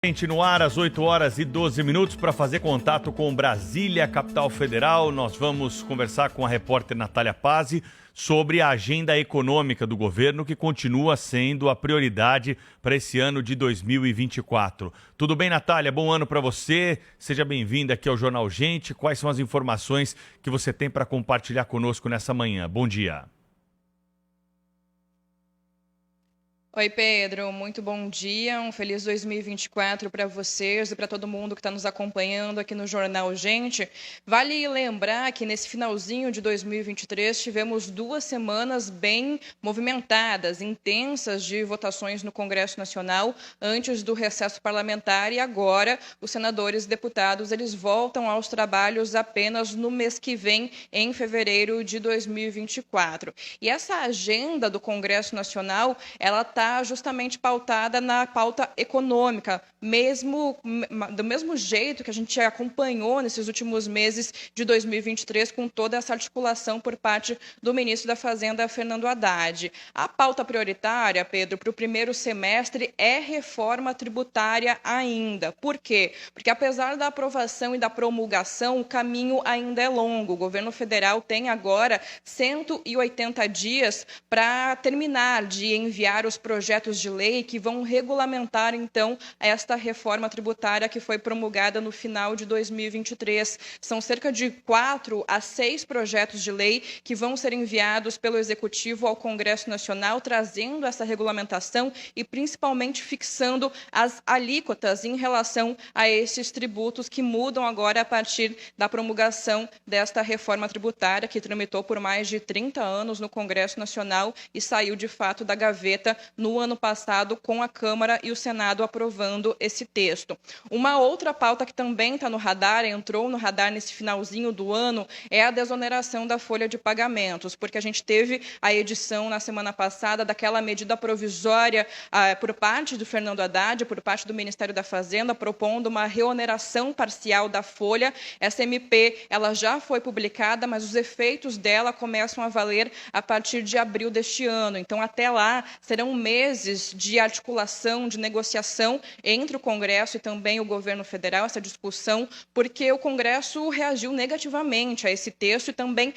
Gente, no ar, às 8 horas e 12 minutos, para fazer contato com Brasília, capital federal. Nós vamos conversar com a repórter Natália Pazzi sobre a agenda econômica do governo, que continua sendo a prioridade para esse ano de 2024. Tudo bem, Natália? Bom ano para você. Seja bem-vinda aqui ao Jornal Gente. Quais são as informações que você tem para compartilhar conosco nessa manhã? Bom dia. Oi, Pedro, muito bom dia, um feliz 2024 para vocês e para todo mundo que está nos acompanhando aqui no Jornal Gente. Vale lembrar que nesse finalzinho de 2023 tivemos 2 semanas bem movimentadas, intensas de votações no Congresso Nacional antes do recesso parlamentar e agora os senadores e deputados eles voltam aos trabalhos apenas no mês que vem, em fevereiro de 2024. E essa agenda do Congresso Nacional, ela está justamente pautada na pauta econômica, do mesmo jeito que a gente acompanhou nesses últimos meses de 2023, com toda essa articulação por parte do ministro da Fazenda, Fernando Haddad. A pauta prioritária, Pedro, para o primeiro semestre é reforma tributária ainda. Por quê? Porque apesar da aprovação e da promulgação, o caminho ainda é longo. O governo federal tem agora 180 dias para terminar de enviar os projetos de lei que vão regulamentar, então, esta reforma tributária que foi promulgada no final de 2023. São cerca de 4 a 6 projetos de lei que vão ser enviados pelo Executivo ao Congresso Nacional, trazendo essa regulamentação e, principalmente, fixando as alíquotas em relação a esses tributos que mudam agora a partir da promulgação desta reforma tributária, que tramitou por mais de 30 anos no Congresso Nacional e saiu, de fato, da gaveta no ano passado, com a Câmara e o Senado aprovando esse texto. Uma outra pauta que também está no radar, entrou no radar nesse finalzinho do ano, é a desoneração da folha de pagamentos, porque a gente teve a edição na semana passada daquela medida provisória por parte do Fernando Haddad, por parte do Ministério da Fazenda, propondo uma reoneração parcial da folha. Essa MP ela já foi publicada, mas os efeitos dela começam a valer a partir de abril deste ano. Então, até lá, serão meses de articulação, de negociação entre o Congresso e também o governo federal, essa discussão, porque o Congresso reagiu negativamente a esse texto e também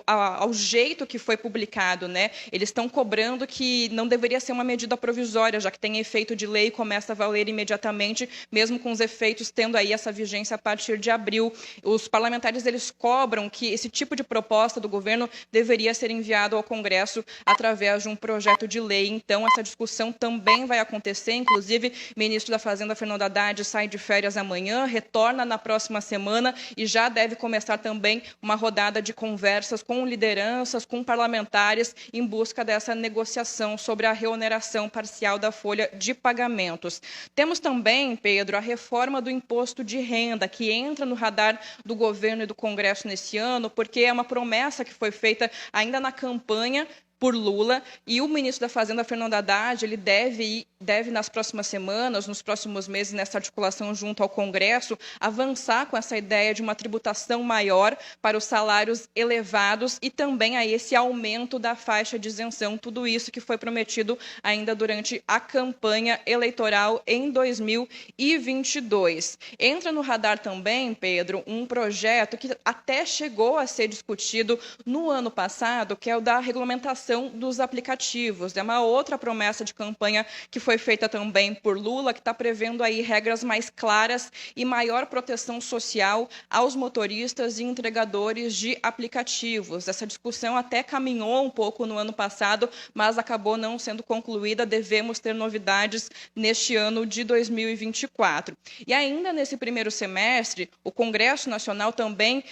ao jeito que foi publicado, né? Eles estão cobrando que não deveria ser uma medida provisória, já que tem efeito de lei e começa a valer imediatamente, mesmo com os efeitos tendo aí essa vigência a partir de abril. Os parlamentares, eles cobram que esse tipo de proposta do governo deveria ser enviado ao Congresso através de um projeto de lei. Então, essa discussão também vai acontecer. Inclusive, o ministro da Fazenda, Fernando Haddad, sai de férias amanhã, retorna na próxima semana e já deve começar também uma rodada de conversas com lideranças, com parlamentares, em busca dessa negociação sobre a reoneração parcial da folha de pagamentos. Temos também, Pedro, a reforma do imposto de renda, que entra no radar do governo e do Congresso nesse ano, porque é uma promessa que foi feita ainda na campanha por Lula, e o ministro da Fazenda, Fernando Haddad, ele deve nas próximas semanas, nos próximos meses, nessa articulação junto ao Congresso, avançar com essa ideia de uma tributação maior para os salários elevados e também aí esse aumento da faixa de isenção, tudo isso que foi prometido ainda durante a campanha eleitoral em 2022. Entra no radar também, Pedro, um projeto que até chegou a ser discutido no ano passado, que é o da regulamentação dos aplicativos. É uma outra promessa de campanha que foi feita também por Lula, que está prevendo aí regras mais claras e maior proteção social aos motoristas e entregadores de aplicativos. Essa discussão até caminhou um pouco no ano passado, mas acabou não sendo concluída. Devemos ter novidades neste ano de 2024. E ainda nesse primeiro semestre, o Congresso Nacional também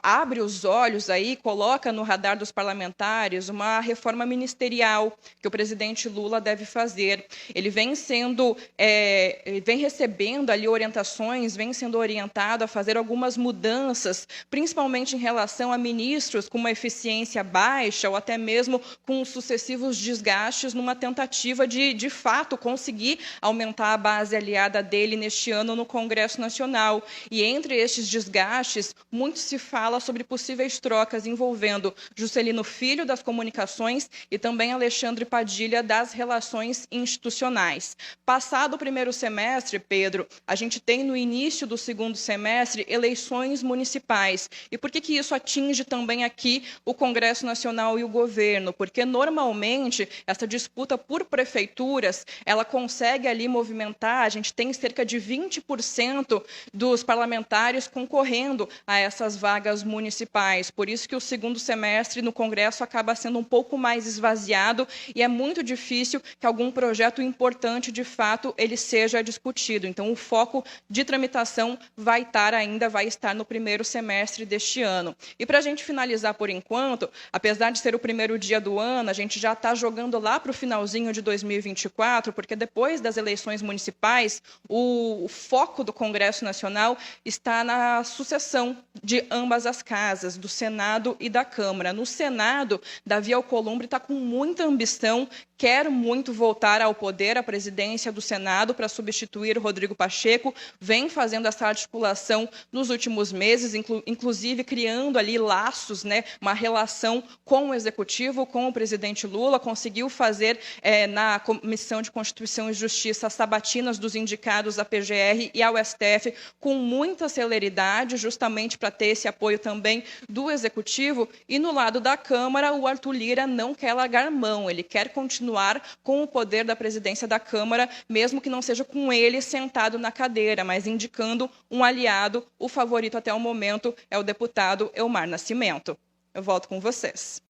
abre os olhos aí, coloca no radar dos parlamentares uma reforma ministerial que o presidente Lula deve fazer. Ele vem recebendo ali orientações, vem sendo orientado a fazer algumas mudanças, principalmente em relação a ministros com uma eficiência baixa ou até mesmo com sucessivos desgastes numa tentativa de fato, conseguir aumentar a base aliada dele neste ano no Congresso Nacional. E entre estes desgastes, muito se fala sobre possíveis trocas envolvendo Juscelino Filho, das Comunicações Comunicações, e também Alexandre Padilha, das Relações Institucionais. Passado o primeiro semestre, Pedro, a gente tem no início do segundo semestre eleições municipais. E por que isso atinge também aqui o Congresso Nacional e o governo? Porque normalmente essa disputa por prefeituras, ela consegue ali movimentar, a gente tem cerca de 20% dos parlamentares concorrendo a essas vagas municipais. Por isso que o segundo semestre no Congresso acaba sendo um pouco mais esvaziado e é muito difícil que algum projeto importante, de fato, ele seja discutido. Então, o foco de tramitação vai estar no primeiro semestre deste ano. E para a gente finalizar por enquanto, apesar de ser o primeiro dia do ano, a gente já está jogando lá para o finalzinho de 2024, porque depois das eleições municipais, o foco do Congresso Nacional está na sucessão de ambas as casas, do Senado e da Câmara. No Senado, Davi Alcolumbre está com muita ambição, quer muito voltar ao poder, à presidência do Senado, para substituir Rodrigo Pacheco, vem fazendo essa articulação nos últimos meses, inclusive criando ali laços, uma relação com o Executivo, com o presidente Lula, conseguiu fazer na Comissão de Constituição e Justiça as sabatinas dos indicados à PGR e ao STF com muita celeridade, justamente para ter esse apoio também do Executivo. E no lado da Câmara, o Arthur Lira não quer largar mão, ele quer continuar com o poder da presidência da Câmara, mesmo que não seja com ele sentado na cadeira, mas indicando um aliado. O favorito até o momento é o deputado Elmar Nascimento. Eu volto com vocês.